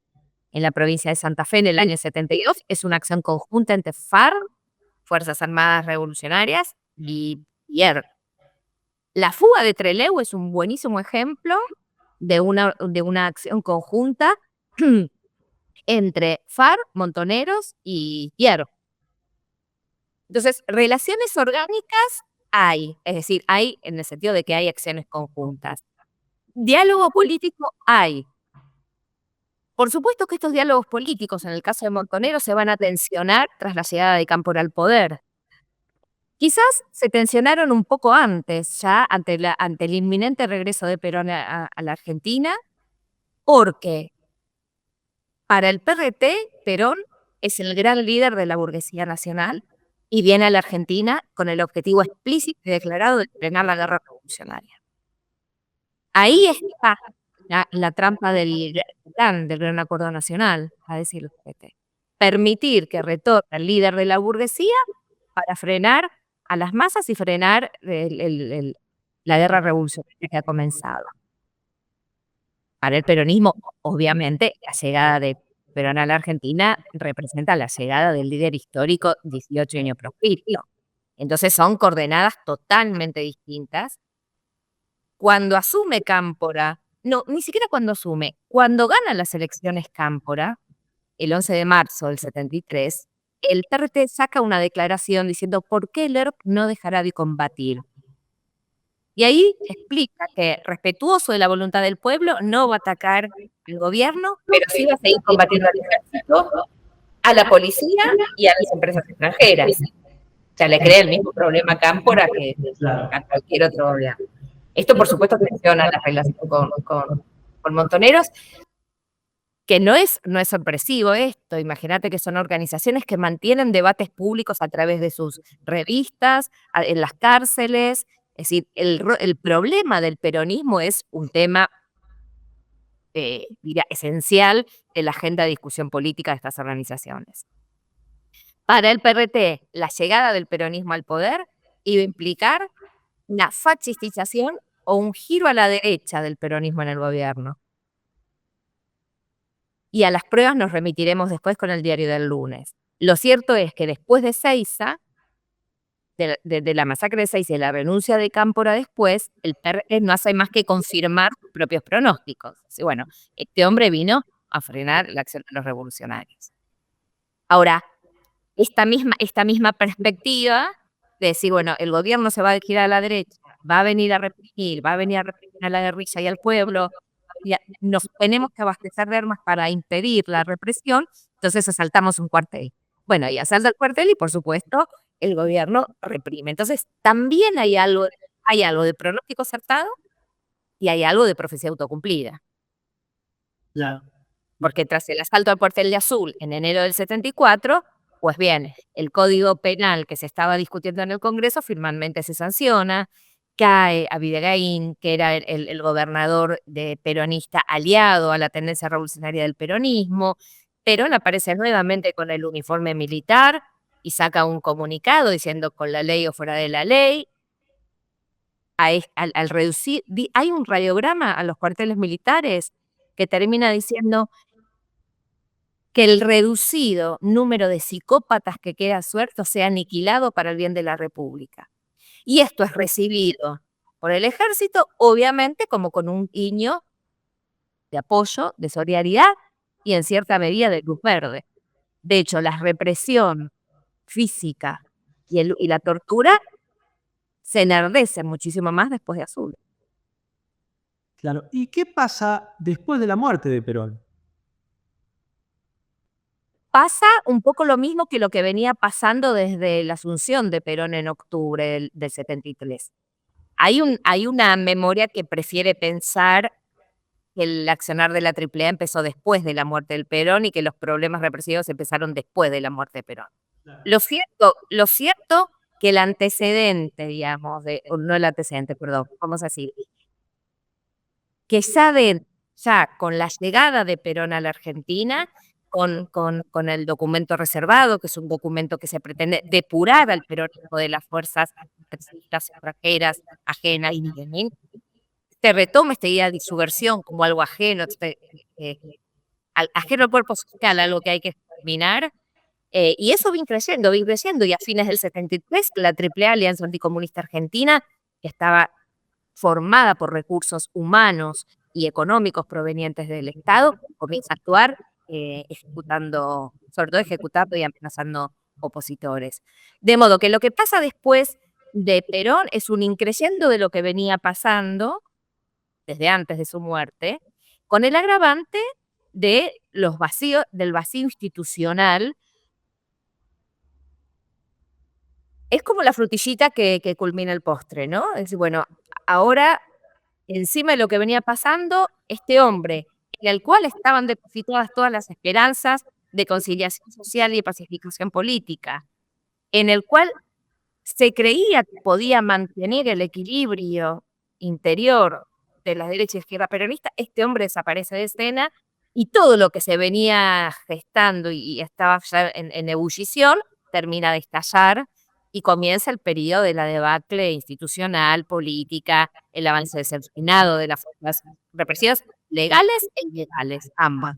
la provincia de Santa Fe en el año 72, es una acción conjunta entre FARC, Fuerzas Armadas Revolucionarias y pierde. La fuga de Trelew es un buenísimo ejemplo de una acción conjunta entre FARC, Montoneros y Hierro. Entonces, relaciones orgánicas hay, es decir, hay en el sentido de que hay acciones conjuntas. Diálogo político hay. Por supuesto que estos diálogos políticos, en el caso de Montoneros, se van a tensionar tras la llegada de Cámpora al poder. Quizás se tensionaron un poco antes, ya ante el inminente regreso de Perón a la Argentina, porque para el PRT, Perón es el gran líder de la burguesía nacional y viene a la Argentina con el objetivo explícito y declarado de frenar la guerra revolucionaria. Ahí está la trampa del Gran Acuerdo Nacional, a decir el PRT. Permitir que retorne el líder de la burguesía para frenar a las masas y frenar la guerra revolucionaria que ha comenzado. Para el peronismo, obviamente, la llegada de Perón a la Argentina representa la llegada del líder histórico 18 años Proscripto. Entonces son coordenadas totalmente distintas. Cuando asume Cámpora, no, ni siquiera cuando asume, cuando gana las elecciones Cámpora, el 11 de marzo del 73, el PRT saca una declaración diciendo por qué el ERP no dejará de combatir. Y ahí explica que, respetuoso de la voluntad del pueblo, no va a atacar al gobierno, pero sí va a seguir combatiendo al ejército, a la policía y a las empresas extranjeras. O sea, le crea el mismo problema a Cámpora que a cualquier otro gobierno. Esto, por supuesto, tensiona la relación con Montoneros, que no es sorpresivo esto. Imagínate que son organizaciones que mantienen debates públicos a través de sus revistas, en las cárceles. Es decir, el problema del peronismo es un tema diría, esencial de la agenda de discusión política de estas organizaciones. Para el PRT, la llegada del peronismo al poder iba a implicar una fascistización o un giro a la derecha del peronismo en el gobierno. Y a las pruebas nos remitiremos después con el diario del lunes. Lo cierto es que después de Seiza, de la masacre de Seiza y la renuncia de Cámpora después, el PRT no hace más que confirmar sus propios pronósticos. Así, bueno, este hombre vino a frenar la acción de los revolucionarios. Ahora, esta misma perspectiva de decir, bueno, el gobierno se va a girar a la derecha, va a venir a reprimir a la guerrilla y al pueblo, y nos tenemos que abastecer de armas para impedir la represión, entonces asaltamos un cuartel. Bueno, y asalta el cuartel y, por supuesto, el gobierno reprime. Entonces, también hay algo de pronóstico acertado y hay algo de profecía autocumplida. Claro. Porque tras el asalto al cuartel de Azul en enero del 74, pues bien, el Código Penal que se estaba discutiendo en el Congreso finalmente se sanciona, cae Abdigaín, que era el gobernador peronista aliado a la tendencia revolucionaria del peronismo. Perón aparece nuevamente con el uniforme militar y saca un comunicado diciendo con la ley o fuera de la ley. Al reducir, hay un radiograma a los cuarteles militares que termina diciendo que el reducido número de psicópatas que queda suelto sea aniquilado para el bien de la República. Y esto es recibido por el ejército, obviamente, como con un guiño de apoyo, de solidaridad y en cierta medida de luz verde. De hecho, la represión física y la tortura se enardecen muchísimo más después de Azul. Claro. ¿Y qué pasa después de la muerte de Perón? Pasa un poco lo mismo que lo que venía pasando desde la asunción de Perón en octubre del 73. Hay una memoria que prefiere pensar que el accionar de la AAA empezó después de la muerte del Perón y que los problemas represivos empezaron después de la muerte de Perón. Claro. Lo cierto que el antecedente, digamos, no el antecedente, perdón, vamos a decir, que ya con la llegada de Perón a la Argentina, con el documento reservado, que es un documento que se pretende depurar al peronismo de las fuerzas extranjeras, ajenas, y se retoma esta idea de subversión como algo ajeno, ajeno al cuerpo social, algo que hay que exterminar, Y eso vino creciendo, y a fines del 73 la AAA, Alianza Anticomunista Argentina, que estaba formada por recursos humanos y económicos provenientes del Estado, comienza a actuar ejecutando, sobre todo ejecutando y amenazando opositores. De modo que lo que pasa después de Perón es un increciendo de lo que venía pasando desde antes de su muerte, con el agravante de del vacío institucional. Es como la frutillita que culmina el postre, ¿no? Es decir, bueno, ahora, encima de lo que venía pasando, este hombre, en el cual estaban depositadas todas las esperanzas de conciliación social y de pacificación política, en el cual se creía que podía mantener el equilibrio interior de la derecha y izquierda peronista, este hombre desaparece de escena y todo lo que se venía gestando y estaba ya en ebullición termina de estallar y comienza el periodo de la debacle institucional, política, el avance desenfrenado de las fuerzas represivas, legales e ilegales, ambas.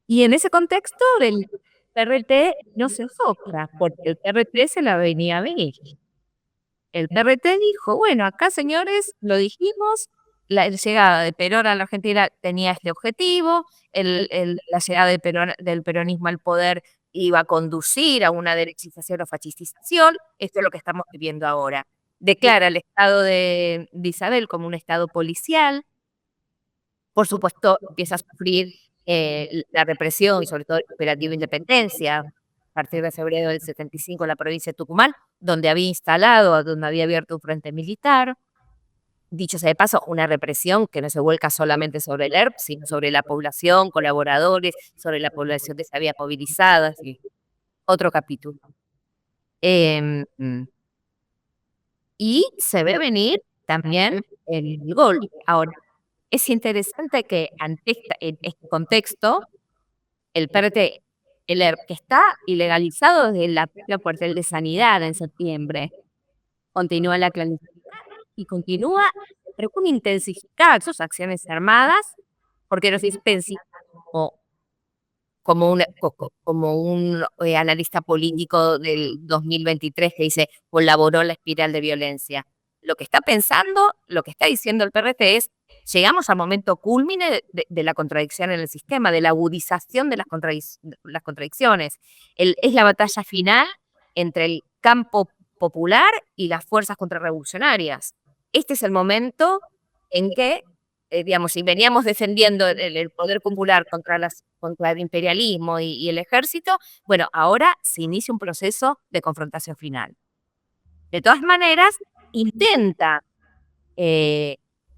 Y en ese contexto el PRT no se sopla, porque el PRT se la venía a venir. El PRT dijo, bueno, acá señores, lo dijimos, la llegada de Perón a la Argentina tenía este objetivo, la llegada del peronismo al poder iba a conducir a una derechización o fascistización, esto es lo que estamos viviendo ahora. Declara el estado de Isabel como un estado policial, por supuesto empieza a sufrir la represión y sobre todo el operativo Independencia, a partir de febrero del 75 en la provincia de Tucumán, donde había abierto un frente militar. Dicho sea de paso, una represión que no se vuelca solamente sobre el ERP, sino sobre la población, colaboradores, sobre la población que se había movilizado, así, otro capítulo. Y se ve venir también el golpe. Ahora, es interesante que ante en este contexto, el PRT, el ERP, que está ilegalizado desde la propia cuartel de Sanidad en septiembre, continúa la clandestinidad y continúa, pero con intensificar sus acciones armadas, porque no sé si pensa como un analista político del 2023 que dice, colaboró en la espiral de violencia. Lo que está pensando, lo que está diciendo el PRT es, llegamos al momento cúlmine de la contradicción en el sistema, de la agudización de las contradicciones. Es la batalla final entre el campo popular y las fuerzas contrarrevolucionarias. Este es el momento en que, digamos, si veníamos defendiendo el poder popular contra el imperialismo y el ejército, bueno, ahora se inicia un proceso de confrontación final. De todas maneras, intenta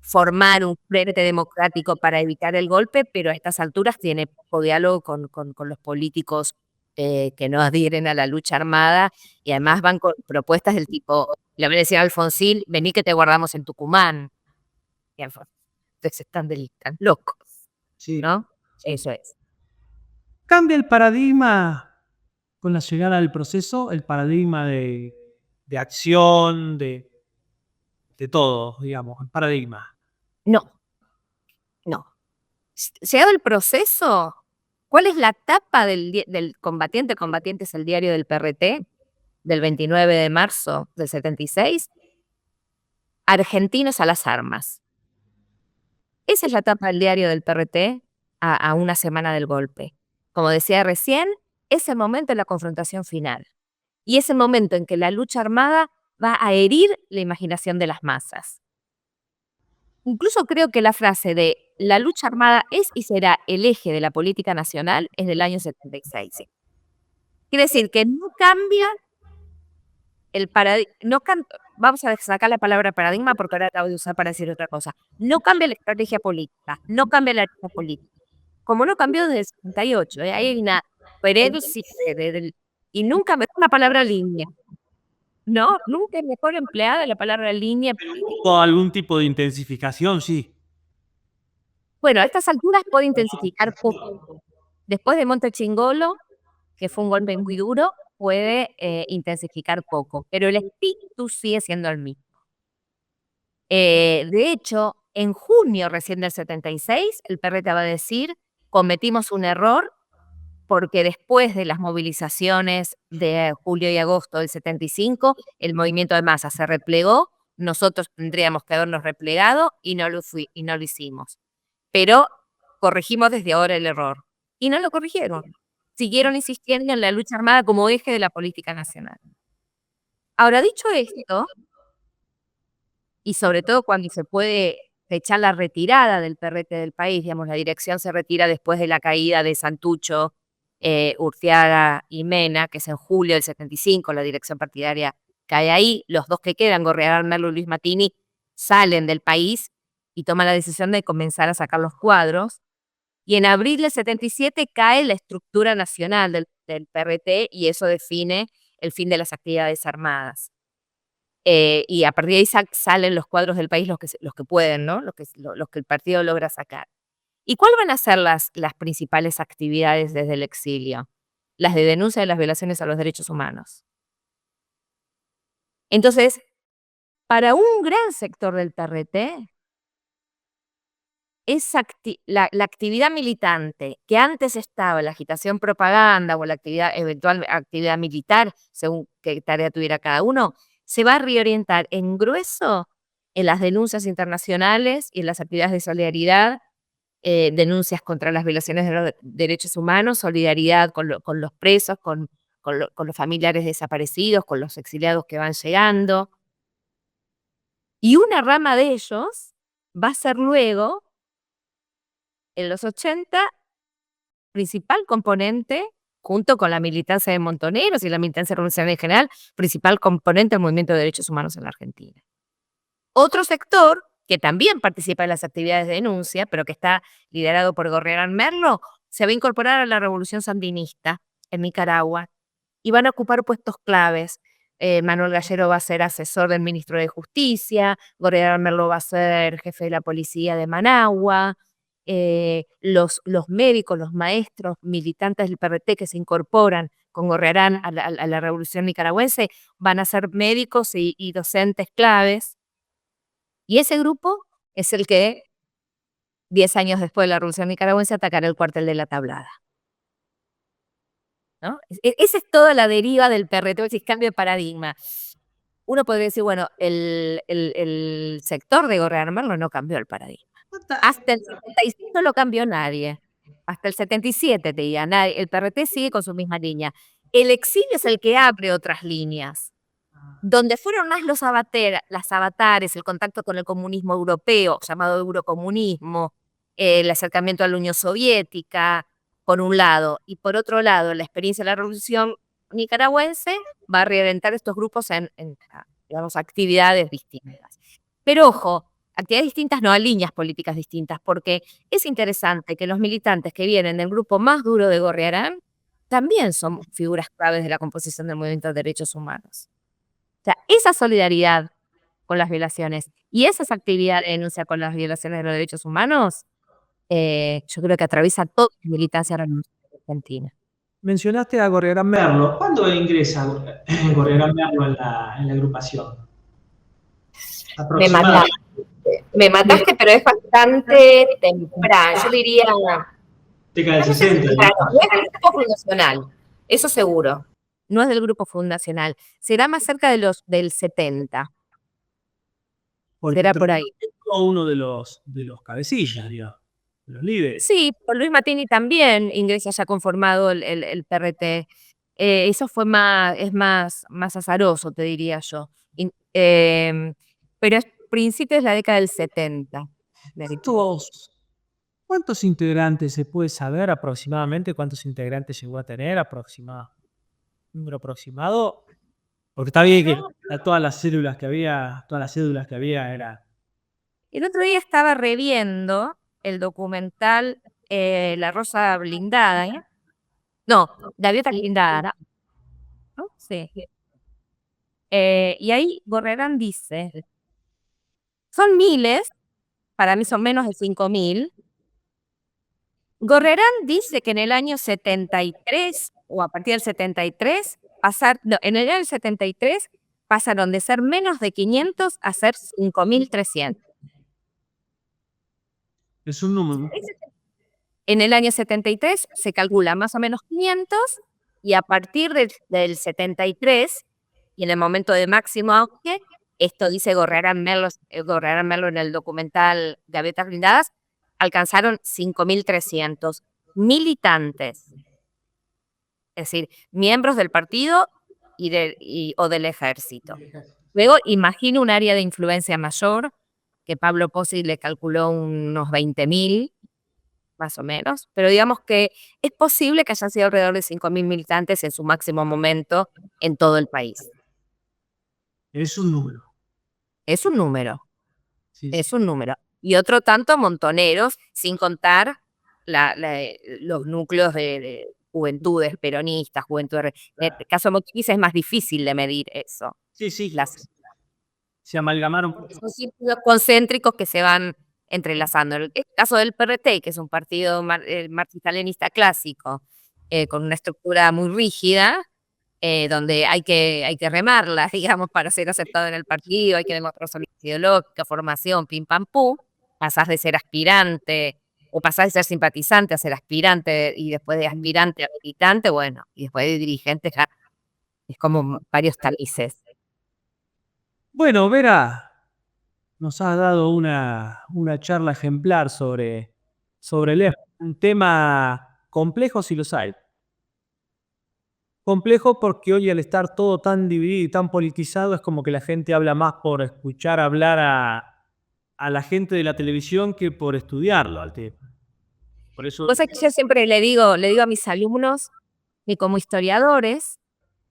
formar un frente democrático para evitar el golpe, pero a estas alturas tiene poco diálogo con los políticos que no adhieren a la lucha armada y además van con propuestas del tipo, le voy a decir a Alfonsín, vení que te guardamos en Tucumán. Y Alfonsín, ustedes están locos, Sí. ¿no? Eso es. Cambia el paradigma con la llegada del proceso, el paradigma de acción, de todo, digamos, el paradigma. No. Llegado el proceso, ¿cuál es la tapa del Combatiente? El Combatiente es el diario del PRT, del 29 de marzo del 76. Argentinos a las armas. Esa es la tapa del diario del PRT a una semana del golpe. Como decía recién, es el momento de la confrontación final. Y es el momento en que la lucha armada va a herir la imaginación de las masas. Incluso creo que la frase de la lucha armada es y será el eje de la política nacional es del año 76. Quiere decir que no cambia el paradigma, vamos a sacar la palabra paradigma porque ahora la voy a usar para decir otra cosa. No cambia la estrategia política, no cambia la línea política. Como no cambió desde el 78, hay una coherencia y nunca mejor la palabra línea. No, nunca es mejor empleada la palabra línea. ¿Hubo algún tipo de intensificación? Sí. Bueno, a estas alturas puede intensificar poco. Después de Monte Chingolo, que fue un golpe muy duro, puede intensificar poco, pero el espíritu sigue siendo el mismo. De hecho, en junio recién del 76, el PRT va a decir, cometimos un error porque después de las movilizaciones de julio y agosto del 75, el movimiento de masa se replegó, nosotros tendríamos que habernos replegado y no lo hicimos. Pero corregimos desde ahora el error. Y no lo corrigieron. Siguieron insistiendo en la lucha armada como eje de la política nacional. Ahora, dicho esto, y sobre todo cuando se puede fechar la retirada del PRT del país, digamos, la dirección se retira después de la caída de Santucho, Urteaga y Mena, que es en julio del 75, la dirección partidaria cae ahí, los dos que quedan, Gorriarán Merlo y Luis Mattini, salen del país y toman la decisión de comenzar a sacar los cuadros, y en abril del 77 cae la estructura nacional del PRT y eso define el fin de las actividades armadas. Y a partir de ahí salen los cuadros del país los que pueden, ¿no? Los que el partido logra sacar. ¿Y cuáles van a ser las principales actividades desde el exilio? Las de denuncia de las violaciones a los derechos humanos. Entonces, para un gran sector del PRT, la actividad militante que antes estaba en la agitación propaganda o la eventual actividad militar, según qué tarea tuviera cada uno, se va a reorientar en grueso en las denuncias internacionales y en las actividades de solidaridad, denuncias contra las violaciones de los derechos humanos, solidaridad con los presos, con los familiares desaparecidos, con los exiliados que van llegando. Y una rama de ellos va a ser luego, en los 80, principal componente, junto con la militancia de Montoneros y la militancia revolucionaria en general, principal componente del movimiento de derechos humanos en la Argentina. Otro sector que también participa en las actividades de denuncia, pero que está liderado por Gorriarán Merlo, se va a incorporar a la revolución sandinista en Nicaragua y van a ocupar puestos claves. Manuel Gallero va a ser asesor del ministro de Justicia, Gorriarán Merlo va a ser jefe de la policía de Managua. Los médicos, los maestros, militantes del PRT que se incorporan con Gorriarán a la revolución nicaragüense van a ser médicos y docentes claves. Y ese grupo es el que, 10 años después de la revolución nicaragüense, atacará el cuartel de La Tablada, ¿no? Esa es toda la deriva del PRT, ese cambio de paradigma. Uno podría decir, bueno, el sector de Gorriarán Merlo no cambió el paradigma. Hasta el 76 no lo cambió nadie. Hasta el 77, te diría, nadie. El PRT sigue con su misma línea. El exilio es el que abre otras líneas. Donde fueron más las avatares, el contacto con el comunismo europeo, llamado eurocomunismo, el acercamiento a la Unión Soviética, por un lado, y por otro lado, la experiencia de la revolución nicaragüense va a reorientar estos grupos en digamos, actividades distintas. Pero ojo, actividades distintas no a líneas políticas distintas, porque es interesante que los militantes que vienen del grupo más duro de Gorriarán también son figuras claves de la composición del movimiento de derechos humanos. O sea, esa solidaridad con las violaciones y esas actividades de denuncia con las violaciones de los derechos humanos, yo creo que atraviesa toda la militancia revolucionaria argentina. Mencionaste a Gorriarán Merlo. ¿Cuándo ingresa Gorriarán Merlo en la agrupación? Me mataste, pero es bastante temprano. Yo diría, Década del 60. no es del grupo fundacional, eso seguro. No es del grupo fundacional. Será más cerca del 70. Será por ahí. Uno de los cabecillas, digamos, de los líderes. Sí, por Luis Mattini también ingresa ya conformado el PRT. Eso es más azaroso, te diría yo. Pero es principios de la década del 70. ¿Cuántos integrantes se puede saber aproximadamente? ¿Cuántos integrantes llegó a tener número aproximado? Porque está bien que todas las cédulas que había era... El otro día estaba reviendo el documental La Rosa Blindada. No, Gaviota Blindada, ¿no? Sí. Y ahí Gorriarán dice, son miles, para mí son menos de 5.000. Gorriarán dice que en el año 73, o a partir del 73, en el año 73 pasaron de ser menos de 500 a ser 5.300. Es un número. En el año 73 se calcula más o menos 500 y a partir del 73 y en el momento de máximo auge, esto dice Gorrearán Merlo en el documental Gaviotas Blindadas, alcanzaron 5.300 militantes, es decir, miembros del partido o del ejército. Luego, imagino un área de influencia mayor, que Pablo Pozzi le calculó unos 20.000, más o menos, pero digamos que es posible que hayan sido alrededor de 5.000 militantes en su máximo momento en todo el país. Es un número. Es un número, Sí. es un número. Y otro tanto montoneros, sin contar los núcleos de juventudes peronistas, juventudes. En el caso de Mochiquis es más difícil de medir eso. Sí, sí. Las- Se amalgamaron. Son círculos concéntricos que se van entrelazando. El caso del PRT, que es un partido marxista-leninista clásico, con una estructura muy rígida, donde hay que remarla, digamos, para ser aceptado en el partido, hay que demostrar solidez ideológica, formación, pim pam pum, pasás de ser aspirante, o pasás de ser simpatizante a ser aspirante, y después de aspirante a militante, bueno, y después de dirigente ya es como varios tamices. Bueno, Vera, nos has dado una charla ejemplar sobre un tema complejo, si los hay. Complejo porque hoy, al estar todo tan dividido y tan politizado, es como que la gente habla más por escuchar hablar a la gente de la televisión que por estudiarlo al tema. Por eso, Cosa que yo siempre le digo a mis alumnos que como historiadores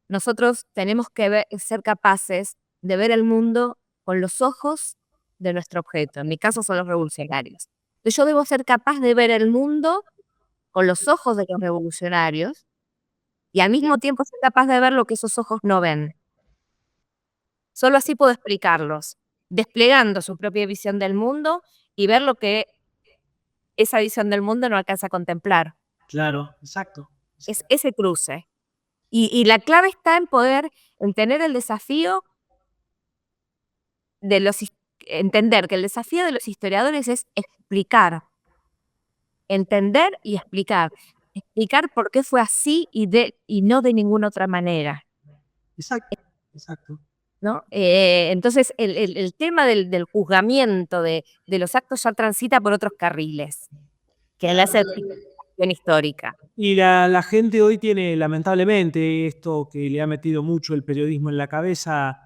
nosotros tenemos que ser capaces de ver el mundo con los ojos de nuestro objeto. En mi caso son los revolucionarios. Entonces yo debo ser capaz de ver el mundo con los ojos de los revolucionarios y al mismo tiempo ser capaz de ver lo que esos ojos no ven. Solo así puedo explicarlos, desplegando su propia visión del mundo y ver lo que esa visión del mundo no alcanza a contemplar. claro, exacto. Es ese cruce. Y la clave está en tener el desafío entender que el desafío de los historiadores es explicar, entender y explicar. Explicar por qué fue así y no de ninguna otra manera, Exacto, exacto. ¿no? Entonces, el tema del juzgamiento de los actos ya transita por otros carriles, que es la explicación histórica. Y la gente hoy tiene, lamentablemente, esto que le ha metido mucho el periodismo en la cabeza,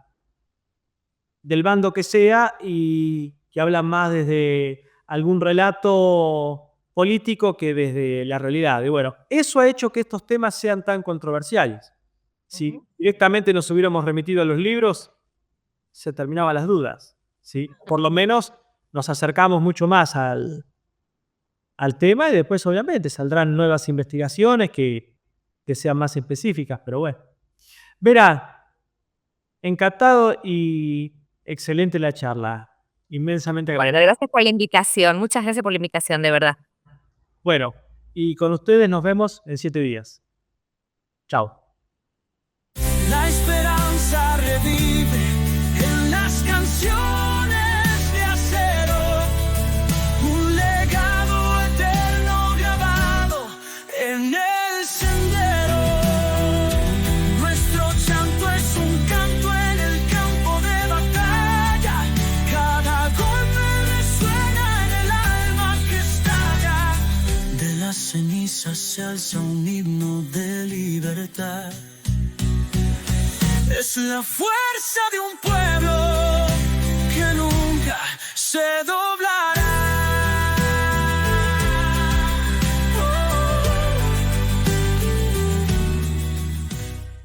del bando que sea, y que hablan más desde algún relato político que desde la realidad. Y bueno, eso ha hecho que estos temas sean tan controversiales. Si directamente nos hubiéramos remitido a los libros, se terminaban las dudas, ¿sí? Por lo menos nos acercamos mucho más al tema, y después obviamente saldrán nuevas investigaciones que sean más específicas, pero bueno. Vera, encantado y excelente la charla, inmensamente Bueno, agradecido. gracias por la invitación. Muchas gracias por la invitación, de verdad. Bueno, y con ustedes nos vemos en 7 días. Chao. La esperanza revive en las canciones de acero, un legado eterno grabado en el sendero. Nuestro canto es un canto en el campo de batalla, cada golpe resuena en el alma que estalla. De las cenizas se alza un himno de libertad. Es la fuerza de un pueblo que nunca se doblará.